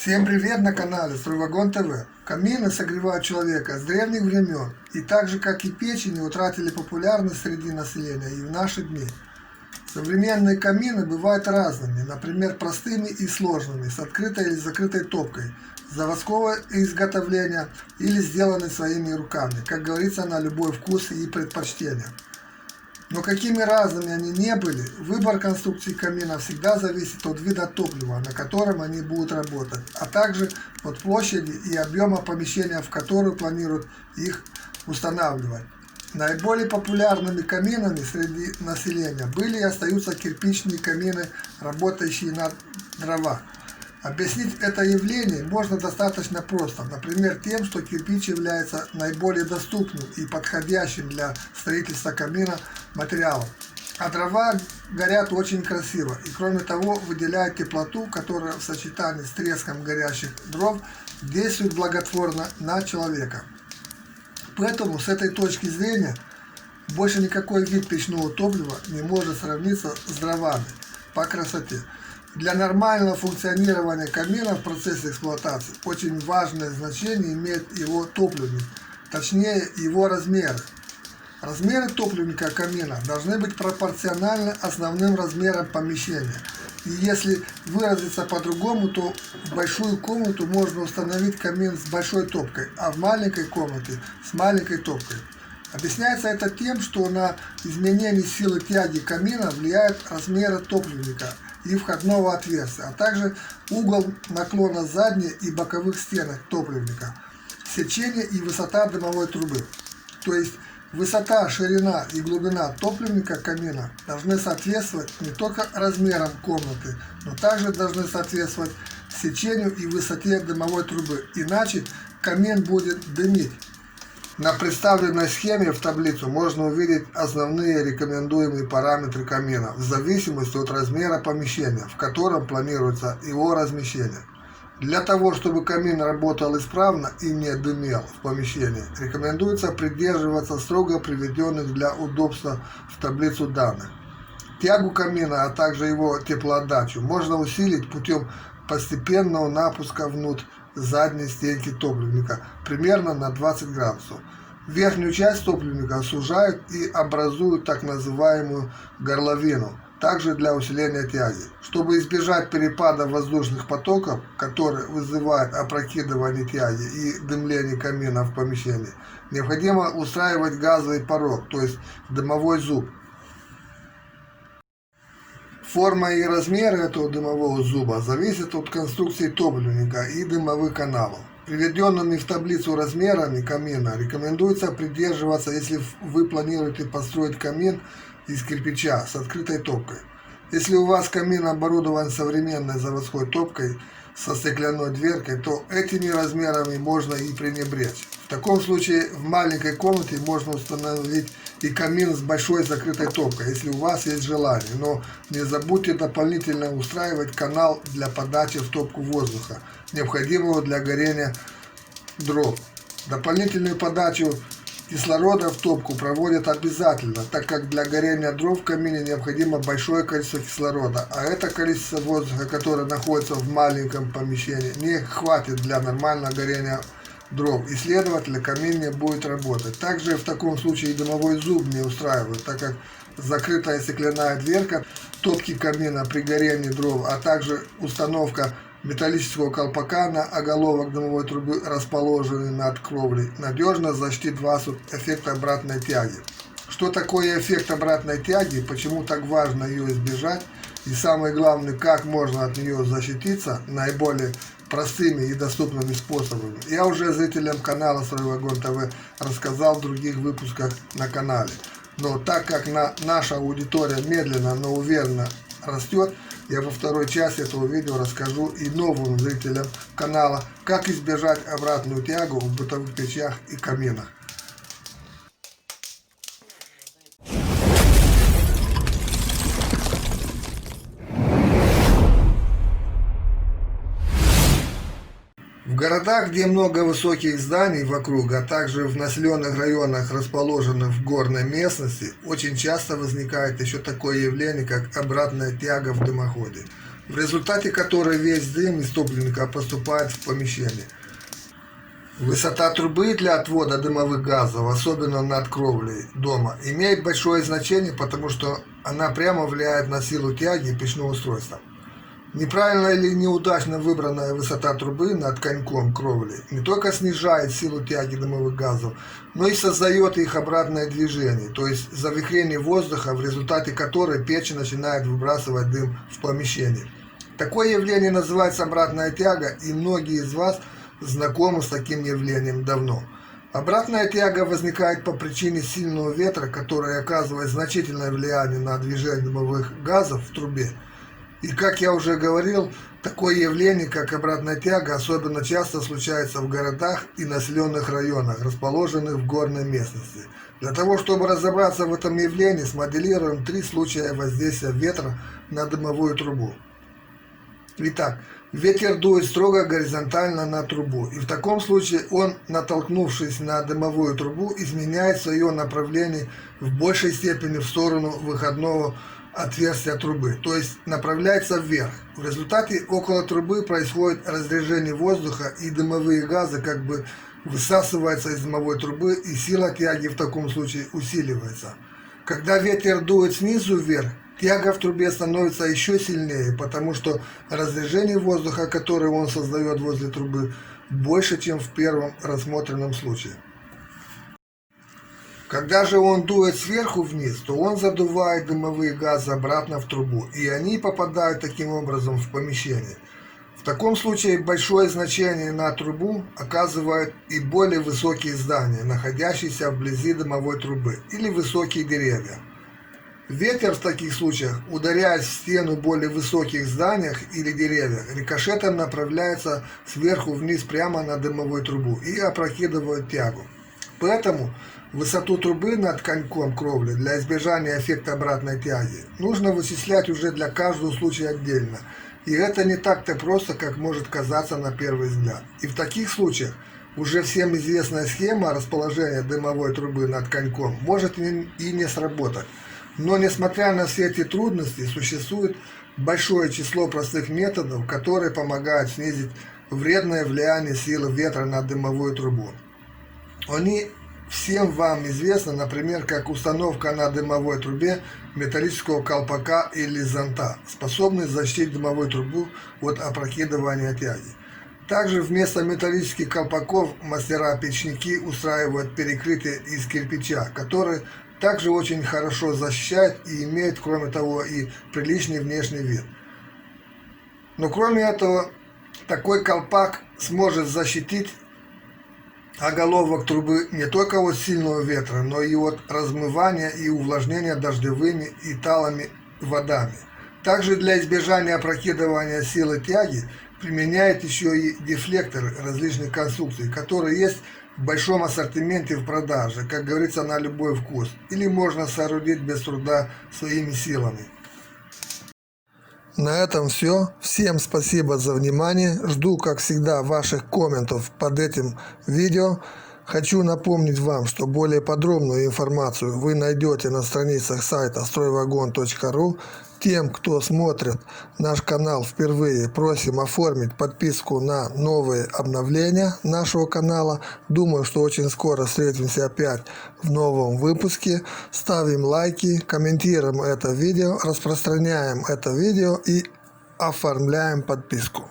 Всем привет на канале Стройвагон ТВ. Камины согревают человека с древних времен и так же как и печи утратили популярность среди населения и в наши дни. Современные камины бывают разными, например простыми и сложными, с открытой или закрытой топкой, заводского изготовления или сделанные своими руками, как говорится, на любой вкус и предпочтение. Но какими разными они не были, выбор конструкции камина всегда зависит от вида топлива, на котором они будут работать, а также от площади и объема помещения, в которую планируют их устанавливать. Наиболее популярными каминами среди населения были и остаются кирпичные камины, работающие на дрова. Объяснить это явление можно достаточно просто, например, тем, что кирпич является наиболее доступным и подходящим для строительства камина материалом. А дрова горят очень красиво и, кроме того, выделяют теплоту, которая в сочетании с треском горящих дров действует благотворно на человека. Поэтому с этой точки зрения больше никакой вид печного топлива не может сравниться с дровами по красоте. Для нормального функционирования камина в процессе эксплуатации очень важное значение имеет его топливник, точнее его размеры. Размеры топливника камина должны быть пропорциональны основным размерам помещения. И если выразиться по-другому, то в большую комнату можно установить камин с большой топкой, а в маленькой комнате с маленькой топкой. Объясняется это тем, что на изменение силы тяги камина влияют размеры топливника и входного отверстия, а также угол наклона задней и боковых стенок топливника, сечение и высота дымовой трубы. То есть высота, ширина и глубина топливника камина должны соответствовать не только размерам комнаты, но также должны соответствовать сечению и высоте дымовой трубы, иначе камин будет дымить. На представленной схеме в таблицу можно увидеть основные рекомендуемые параметры камина в зависимости от размера помещения, в котором планируется его размещение. Для того, чтобы камин работал исправно и не дымел в помещении, рекомендуется придерживаться строго приведенных для удобства в таблицу данных. Тягу камина, а также его теплоотдачу можно усилить путем постепенного напуска внутрь задней стенки топливника примерно на 20 градусов. Верхнюю часть топливника сужают и образуют так называемую горловину, также для усиления тяги. Чтобы избежать перепада воздушных потоков, которые вызывают опрокидывание тяги и дымление камина в помещении, необходимо устраивать газовый порог, то есть дымовой зуб. Форма и размеры этого дымового зуба зависят от конструкции топливника и дымовых каналов. Приведенными в таблицу размерами камина рекомендуется придерживаться, если вы планируете построить камин из кирпича с открытой топкой. Если у вас камин оборудован современной заводской топкой со стеклянной дверкой, то этими размерами можно и пренебречь. В таком случае в маленькой комнате можно установить и камин с большой закрытой топкой, если у вас есть желание, но не забудьте дополнительно устраивать канал для подачи в топку воздуха, необходимого для горения дров. Дополнительную подачу кислорода в топку проводят обязательно, так как для горения дров в камине необходимо большое количество кислорода, а это количество воздуха, которое находится в маленьком помещении, не хватит для нормального горения дров, и следовательно камин не будет работать. Также в таком случае и дымовой зуб не устраивает, так как закрытая стеклянная дверка топки камина при горении дров, а также установка металлического колпака на оголовок дымовой трубы, расположенный над кровлей, надежно защитит вас от эффекта обратной тяги. Что такое эффект обратной тяги, почему так важно ее избежать и самое главное, как можно от нее защититься наиболее простыми и доступными способами, я уже зрителям канала Стройвагон ТВ рассказал в других выпусках на канале. Но так как наша аудитория медленно, но уверенно растет, я во второй части этого видео расскажу и новым зрителям канала, как избежать обратную тягу в бытовых печах и каминах. В городах, где много высоких зданий вокруг, а также в населенных районах, расположенных в горной местности, очень часто возникает еще такое явление, как обратная тяга в дымоходе. в результате которой весь дым из топлива поступает в помещение. Высота трубы для отвода дымовых газов, особенно над кровлей дома, имеет большое значение, потому что она прямо влияет на силу тяги печного устройства. Неправильно или неудачно выбранная высота трубы над коньком кровли не только снижает силу тяги дымовых газов, но и создает их обратное движение, то есть завихрение воздуха, в результате которой печь начинает выбрасывать дым в помещение. Такое явление называется обратная тяга, и многие из вас знакомы с таким явлением давно. Обратная тяга возникает по причине сильного ветра, который оказывает значительное влияние на движение дымовых газов в трубе. И, как я уже говорил, такое явление, как обратная тяга, особенно часто случается в городах и населенных районах, расположенных в горной местности. Для того, чтобы разобраться в этом явлении, смоделируем 3 случая воздействия ветра на дымовую трубу. Итак, ветер дует строго горизонтально на трубу, и в таком случае он, натолкнувшись на дымовую трубу, изменяет свое направление в большей степени в сторону выходного отверстия трубы, то есть направляется вверх. В результате около трубы происходит разрежение воздуха, и дымовые газы как бы высасываются из дымовой трубы, и сила тяги в таком случае усиливается. Когда ветер дует снизу вверх, тяга в трубе становится еще сильнее, потому что разрежение воздуха, которое он создает возле трубы, больше, чем в первом рассмотренном случае. Когда же он дует сверху вниз, то он задувает дымовые газы обратно в трубу, и они попадают таким образом в помещение. В таком случае большое значение на трубу оказывают и более высокие здания, находящиеся вблизи дымовой трубы, или высокие деревья. Ветер в таких случаях, ударяясь в стену более высоких зданиях или деревьях, рикошетом направляется сверху вниз прямо на дымовую трубу и опрокидывает тягу. Поэтому высоту трубы над коньком кровли для избежания эффекта обратной тяги нужно вычислять уже для каждого случая отдельно. И это не так-то просто, как может казаться на первый взгляд. И в таких случаях уже всем известная схема расположения дымовой трубы над коньком может и не сработать. Но несмотря на все эти трудности, существует большое число простых методов, которые помогают снизить вредное влияние силы ветра на дымовую трубу. Они всем вам известны, например, как установка на дымовой трубе металлического колпака или зонта, способный защитить дымовую трубу от опрокидывания тяги. Также вместо металлических колпаков мастера-печники устраивают перекрытие из кирпича, который также очень хорошо защищает и имеет, кроме того, и приличный внешний вид. Но кроме этого, такой колпак сможет защитить оголовок трубы не только от сильного ветра, но и от размывания и увлажнения дождевыми и талыми водами. Также для избежания опрокидывания силы тяги применяют еще и дефлекторы различных конструкций, которые есть в большом ассортименте в продаже, как говорится, на любой вкус, или можно соорудить без труда своими силами. На этом все. Всем спасибо за внимание. Жду, как всегда, ваших комментов под этим видео. Хочу напомнить вам, что более подробную информацию вы найдете на страницах сайта стройвагон.ру. Тем, кто смотрит наш канал впервые, просим оформить подписку на новые обновления нашего канала. Думаю, что очень скоро встретимся опять в новом выпуске. Ставим лайки, комментируем это видео, распространяем это видео и оформляем подписку.